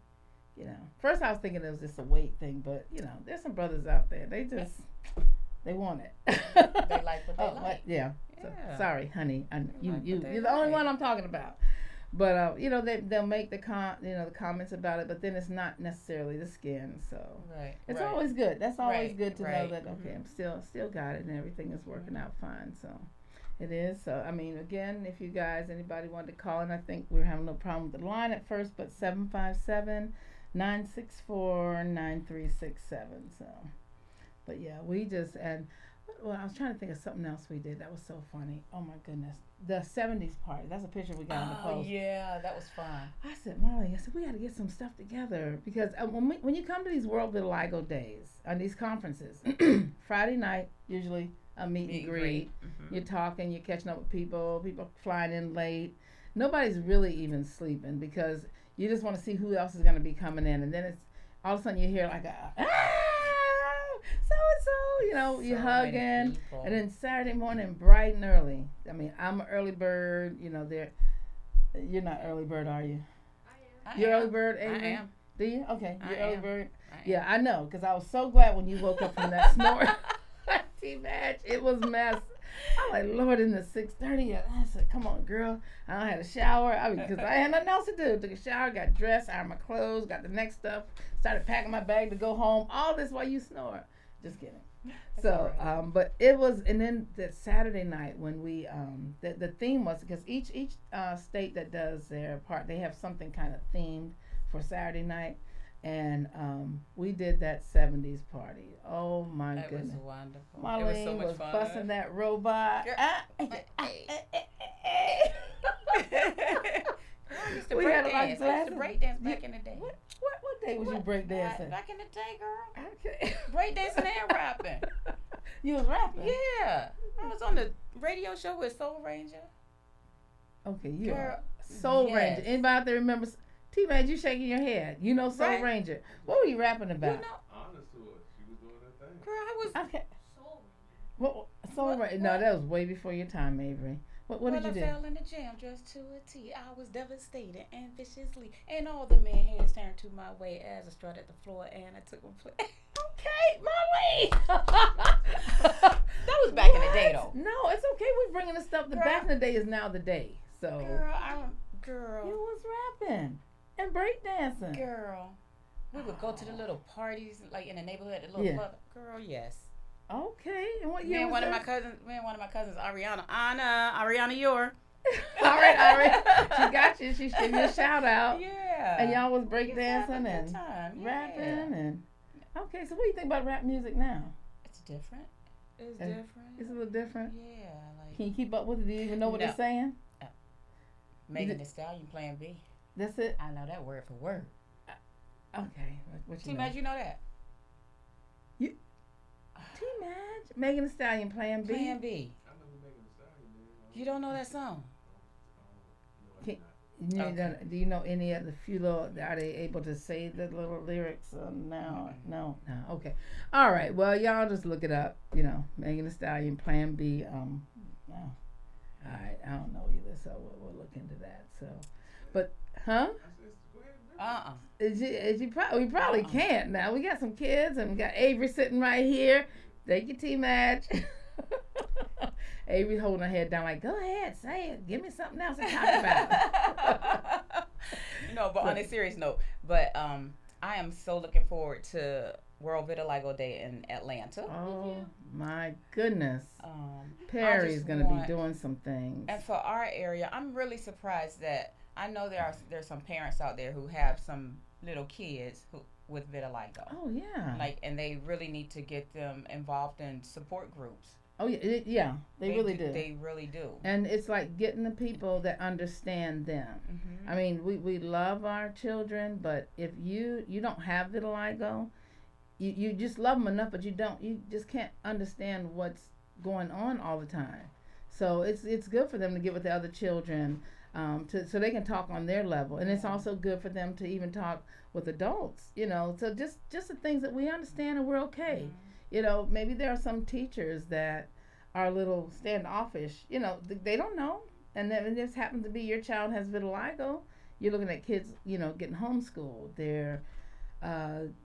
First I was thinking it was just a weight thing, but there's some brothers out there. They want it. They like what they like. Yeah. So, sorry, honey. You're the only one I'm talking about. But they'll make the comments about it, but then it's not necessarily the skin. So it's always good. That's always good to know that. Okay, I'm still got it, and everything is working out fine. So. It is. So, again, if you guys, anybody wanted to call in, I think we were having no problem with the line at first, but 757-964-9367. So, but yeah, we just, I was trying to think of something else we did that was so funny. Oh my goodness. The 70s party. That's a picture we got on the post. Oh, yeah, that was fun. I said, Marley, we got to get some stuff together because when you come to these World Vitiligo Days, on these conferences, Friday night, usually, a meet and greet. Mm-hmm. You're talking, you're catching up with people flying in late. nobody's really even sleeping because you just want to see who else is going to be coming in, and then it's all of a sudden you hear like a so and so, you know, you hugging, and then Saturday morning bright and early. I mean, I'm an early bird. You know, you're not early bird, are you? You're early bird, Avery? I am. Do you? Okay, you're early bird. Yeah, I know, because I was so glad when you woke up from that snore. T-Match, it was mess. I'm like, Lord, in the 6:30, I said, come on, girl. I had a shower. I mean, because I had nothing else to do. Took a shower, got dressed, ironed my clothes, got the next stuff, started packing my bag to go home. All this while you snore. Just kidding. So, but it was, and then that Saturday night when we, the theme was, because each state that does their part, they have something kind of themed for Saturday night. And we did that 70s party. Oh my goodness. It was wonderful. Marlene it was so much was fun. busting that robot. I used to We break had a lot of dance. I used glasses. to break dance back in the day. What day was you break dancing? Back in the day, girl. Okay. Break dancing and rapping. You was rapping? Yeah. I was on the radio show with Soul Ranger. Okay, you Girl, are Soul yes. Ranger. Anybody out there remember? T-Man, you shaking your head. You know Soul Right. Ranger. What were you rapping about? You know, Honest to her, she was doing her thing. girl, I was. Okay. Soul Ranger. No, that was way before your time, Avery. What did you do? I fell in the jam just to a T. I was devastated and viciously. And all the men heads turned to my way as I strutted the floor and I took a play. Okay, Molly. That was back in the day, though. No, it's okay. We're bringing the stuff. The Girl. back in the day is now the day. So Girl, you was rapping and breakdancing. Girl, we would go to the little parties like in the neighborhood, the little Yeah. club. Girl, yes. Okay, and what year Me and was one of that? my cousins, Ariana Yor. all right. She got you. She gave you a shout out. Yeah. And y'all was Just having breakdancing a and good time. rapping Yeah. and. Okay, so what do you think about rap music now? It's different. It's Uh, different. It's a little different. Yeah, like Can you keep up with it? Do you even know what No. they're saying? Megan Thee Stallion playing B. That's it. I know that word for word. Okay, what you know? T-Maj, you know that? T-Maj, Megan Thee Stallion playing B. Playing B. I know who Megan Thee Stallion is. You don't know that song? Can- No, Okay. Do you know any of the few little? Are they able to say the little lyrics? No. Okay. All right. Well, y'all just look it up. You know, Megan Thee Stallion, Plan B. No. All right. I don't know either, so we'll look into that. So, but huh? Go ahead. We probably can't now. We got some kids and we got Avery sitting right here. Thank you, T-Match. Avery holding her head down like, go ahead, say it. Give me something else to talk about. No, but on a serious note, I am so looking forward to World Vitiligo Day in Atlanta. Oh my goodness. I Perry's just going to be want- doing some things. And for our area, I'm really surprised that I know there's some parents out there who have some little kids with vitiligo. Oh yeah. And they really need to get them involved in support groups. Oh yeah, they really do. They really do. And it's like getting the people that understand them. Mm-hmm. I mean, we love our children, but if you don't have vitiligo, you just love them enough, but you just can't understand what's going on all the time. So it's good for them to get with the other children, so they can talk on their level, and it's also good for them to even talk with adults. You know, so just the things that we understand and we're okay. Mm-hmm. You know, maybe there are some teachers that are a little standoffish. You know, they don't know, and then this happens to be your child has vitiligo. You're looking at kids, you know, getting homeschooled.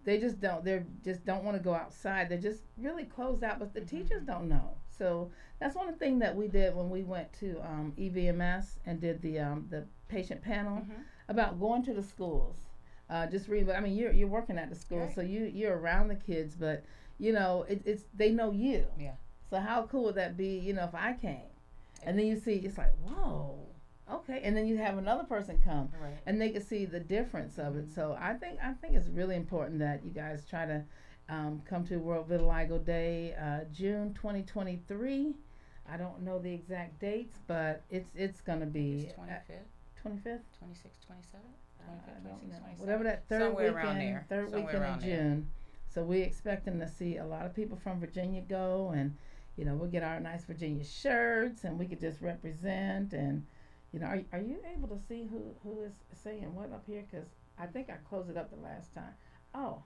They just don't want to go outside. They're just really closed out, but the teachers don't know. So that's one thing that we did when we went to EVMS and did the patient panel about going to the schools. Just read. I mean, you're working at the school, Right. so you're around the kids, but you know it's they know you. Yeah. So how cool would that be? You know, if I came, and then you see, it's like, whoa, okay, and then you have another person come, Right. and they can see the difference of it. So I think it's really important that you guys try to come to World Vitiligo Day, June 2023. I don't know the exact dates, but it's gonna be It's 25th, 25th. 26th, 27th. I 25th, don't 26th, know. 27th. Whatever that third Somewhere weekend, around there. third Somewhere weekend in around there. June. So we expecting to see a lot of people from Virginia go, and you know we'll get our nice Virginia shirts, and we could just represent, and You know, are you able to see who is saying what up here? Because I think I closed it up the last time. Oh,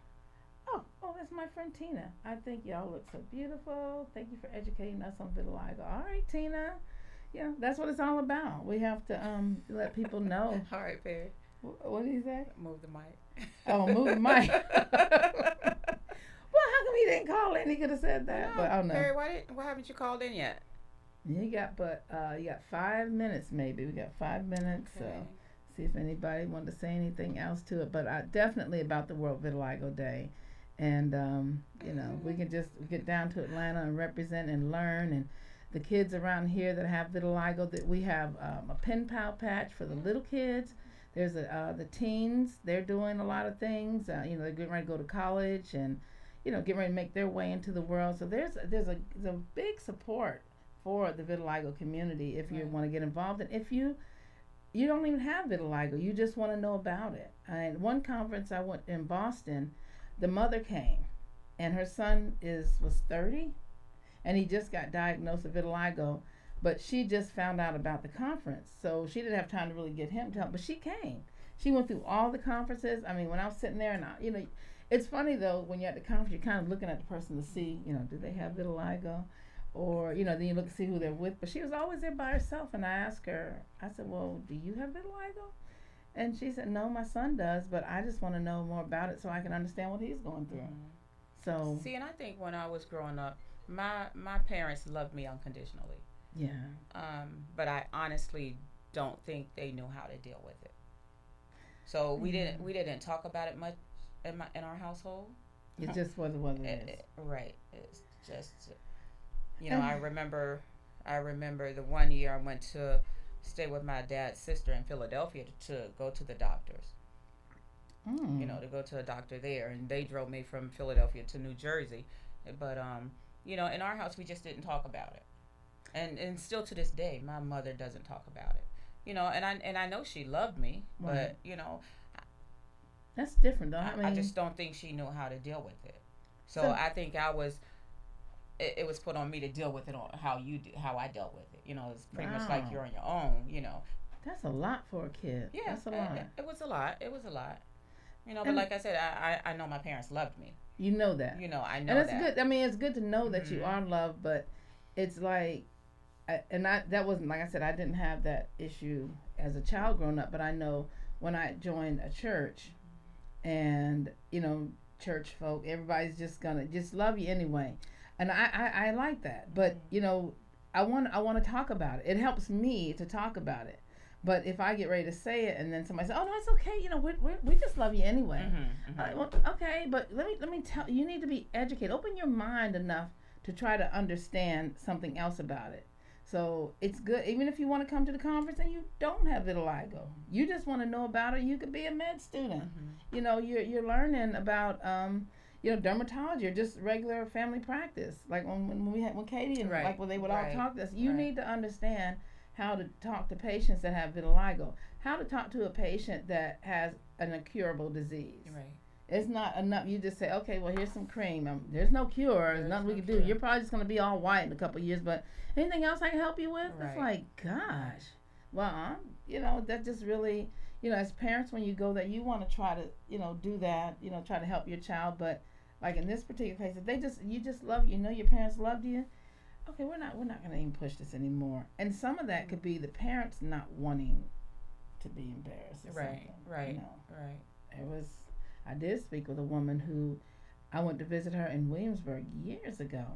oh, that's my friend Tina. I think y'all look so beautiful. Thank you for educating us on vitiligo. All right, Tina. Yeah, that's what it's all about. We have to let people know. All right, Perry. What did he say? Move the mic. Oh, move the mic. Well, how come he didn't call in? He could have said that, but oh no. Perry, why haven't you called in yet? You got 5 minutes maybe. We got 5 minutes. Okay. So see if anybody wanted to say anything else to it. But definitely about the World Vitiligo Day, and you know, we can just get down to Atlanta and represent and learn. And the kids around here that have vitiligo, that we have a pen pal patch for the little kids. There's the teens. They're doing a lot of things. You know, they're getting ready to go to college and, you know, getting ready to make their way into the world. So there's a big support for the vitiligo community if you want to get involved. And if you don't even have vitiligo, you just want to know about it. And one conference I went in Boston, the mother came, and her son was 30, and he just got diagnosed with vitiligo. But she just found out about the conference, so she didn't have time to really get him to help. But she came. She went through all the conferences. I mean, when I was sitting there, and you know, it's funny though, when you're at the conference, you're kind of looking at the person to see, you know, do they have vitiligo, or you know, then you look to see who they're with. But she was always there by herself, and I asked her. I said, "Well, do you have vitiligo?" And she said, "No, my son does, but I just want to know more about it so I can understand what he's going through." So see, and I think when I was growing up, my parents loved me unconditionally. Yeah. But I honestly don't think they knew how to deal with it. So we didn't talk about it much in our household. It just wasn't what it is. Right. It's just, you know, I remember the one year I went to stay with my dad's sister in Philadelphia to go to the doctors. You know, to go to a doctor there, and they drove me from Philadelphia to New Jersey. But you know, in our house we just didn't talk about it. And still to this day, my mother doesn't talk about it. You know, and I know she loved me, but you know, that's different though. I just don't think she knew how to deal with it. So I think it was put on me to deal with it on how I dealt with it. You know, it's pretty much like you're on your own. You know, that's a lot for a kid. Yeah, that's a lot. It was a lot. It was a lot. You know, but like I said, I know my parents loved me. You know that. You know, I know and it's that. good. I mean, it's good to know that you are loved, but it's like. That wasn't, like I said, I didn't have that issue as a child growing up, but I know when I joined a church, and you know, church folk, everybody's just gonna just love you anyway, and I like that, but you know, I want to talk about it. It helps me to talk about it, but if I get ready to say it and then somebody says, "Oh no, it's okay," you know, we just love you anyway. Well, okay, but let me tell you, need to be educated. Open your mind enough to try to understand something else about it. So it's good, even if you want to come to the conference and you don't have vitiligo, you just want to know about it. You could be a med student. You know, you're learning about you know, dermatology or just regular family practice. Like when Katie and like when they would all talk to us, you need to understand how to talk to patients that have vitiligo, how to talk to a patient that has an incurable disease. Right. It's not enough. You just say, okay, well, here's some cream. There's no cure. There's nothing we can do. You're probably just going to be all white in a couple of years. But anything else I can help you with? It's like, gosh. Well, you know, that just really, you know, as parents, when you go there, you want to try to, you know, do that, you know, try to help your child. But like in this particular case, if you just love, you know, your parents loved you. Okay, we're not going to even push this anymore. And some of that could be the parents not wanting to be embarrassed. Or something, you know. I did speak with a woman who I went to visit her in Williamsburg years ago.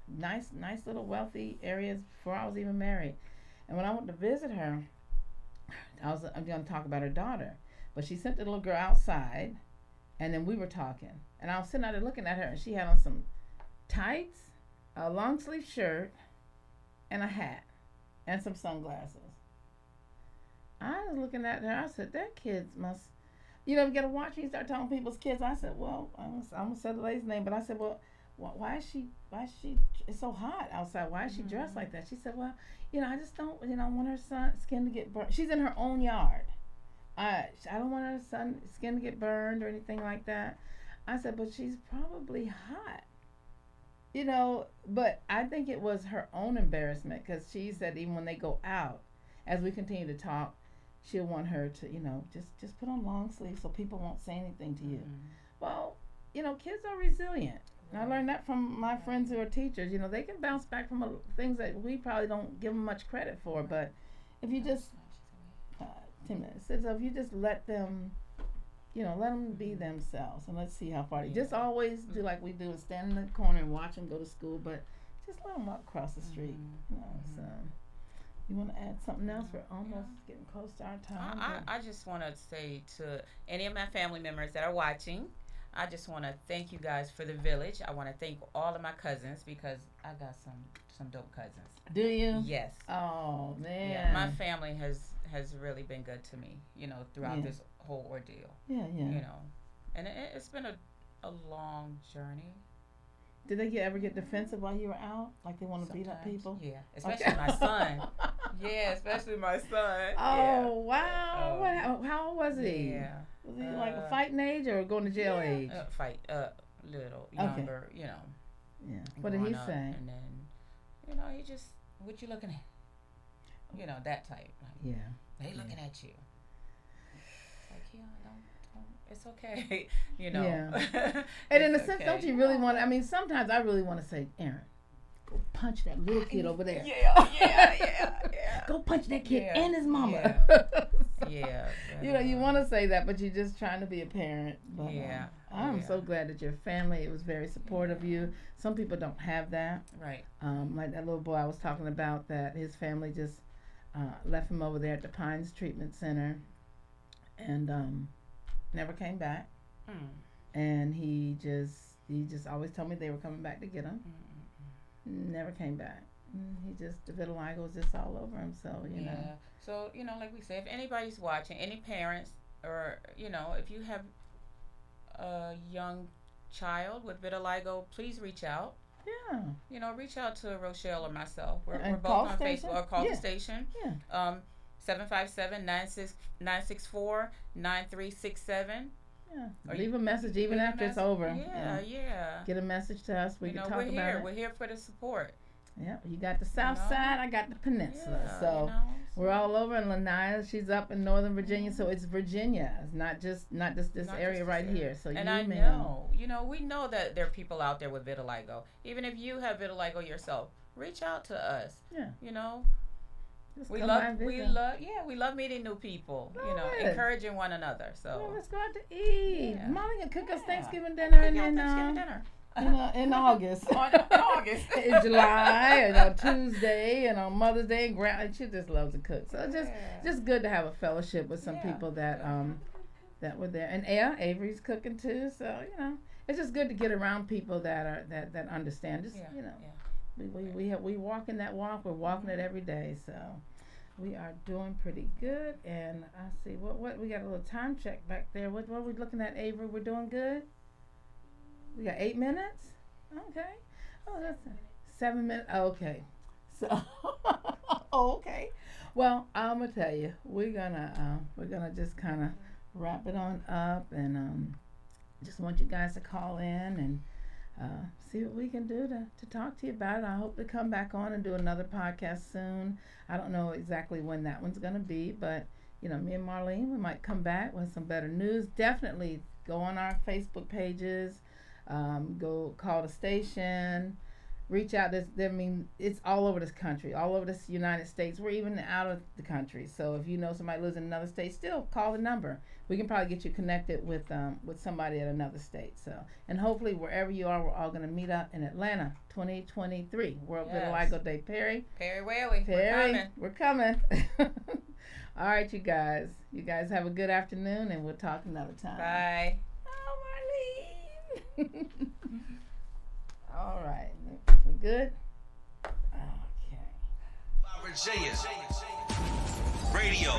Nice little wealthy areas before I was even married. And when I went to visit her, I'm going to talk about her daughter. But she sent the little girl outside, and then we were talking. And I was sitting out there looking at her, and she had on some tights, a long sleeve shirt, and a hat, and some sunglasses. I was looking at her, I said, that kid must... You know, you gotta watch me start talking people's kids. I said, well, I'm gonna say the lady's name, but I said, well, why is she? It's so hot outside. Why is she dressed like that? She said, well, you know, I just don't, you know, I want her skin to get burned. She's in her own yard. I don't want her skin to get burned or anything like that. I said, but she's probably hot. You know, but I think it was her own embarrassment, because she said even when they go out, as we continue to talk, she'll want her to, just put on long sleeves so people won't say anything to you. Well, kids are resilient. And I learned that from my friends who are teachers. They can bounce back from things that we probably don't give them much credit for. But if you just 10 minutes. So if you just let them, let them be themselves, and let's see how far. Just always do like we do, and stand in the corner and watch them go to school, but just let them walk across the street. So you want to add something else? We're almost getting close to our time. I just want to say to any of my family members that are watching, I just want to thank you guys for the village. I want to thank all of my cousins because I got some dope cousins. Do you? Yes. Oh man. Yeah, my family has really been good to me, throughout this whole ordeal. Yeah. And it's been a long journey. Did they ever get defensive while you were out? Like they want to beat up people? Yeah, especially my son. Yeah, especially my son. Oh, wow. How old was he? Yeah. Was he like a fighting age or going to jail age? Little, younger, Yeah. What did he say? And then, he just, what you looking at? That type. Like, yeah. They looking at you. It's like, don't. It's okay. Yeah. And in a sense, don't you really want to, sometimes I really want to say, Aaron, go punch that little kid over there. Yeah. Go punch that kid and his mama. Yeah. You want to say that, but you're just trying to be a parent. But, I'm so glad that your family was very supportive of you. Some people don't have that. Right. Like that little boy I was talking about, that his family just left him over there at the Pines Treatment Center and never came back. And he just always told me they were coming back to get him. Never came back. The vitiligo was just all over him. So you know. So like we say, if anybody's watching, any parents, or if you have a young child with vitiligo, please reach out. Yeah. Reach out to Rochelle or myself. We're both call on station? Facebook. Or call the station. Yeah. 757-964-9367. Yeah. Or leave a message even after it's over. Yeah. Get a message to us. We can talk about it. We're here for the support. Yeah. You got the South Side. I got the Peninsula. So we're all over. And Lanaya, she's up in Northern Virginia. So it's Virginia. It's not just this area right here. So and I know, we know that there are people out there with vitiligo. Even if you have vitiligo yourself, reach out to us. Yeah. We love meeting new people. Encouraging one another. So let's go out to eat. Yeah. Mommy can cook us Thanksgiving dinner and then Thanksgiving dinner. in August. In August. In July and on Tuesday and on Mother's Day and she just loves to cook. So it's just good to have a fellowship with some people that were there. And Avery's cooking too. So it's just good to get around people that understand. We walk in that walk. We're walking it every day. So we are doing pretty good. And I see what we got a little time check back there. What are we looking at, Avery? We're doing good. We got 8 minutes. Okay. Oh, that's 7 minutes. Okay. So okay. Well, I'm gonna tell you, we're gonna just kind of wrap it on up, and just want you guys to call in and see what we can do to talk to you about it. I hope to come back on and do another podcast soon. I don't know exactly when that one's gonna be, but me and Marlene, we might come back with some better news. Definitely go on our Facebook pages. Go call the station, reach out. It's all over this country, all over this United States. We're even out of the country. So if you know somebody lives in another state, still call the number. We can probably get you connected with somebody at another state. So, and hopefully wherever you are, we're all going to meet up in Atlanta, 2023, World Vitiligo Day. Perry Whaley, we're coming. All right, you guys have a good afternoon, and we'll talk another time. Bye. All right. We good? Okay. Virginia. Radio.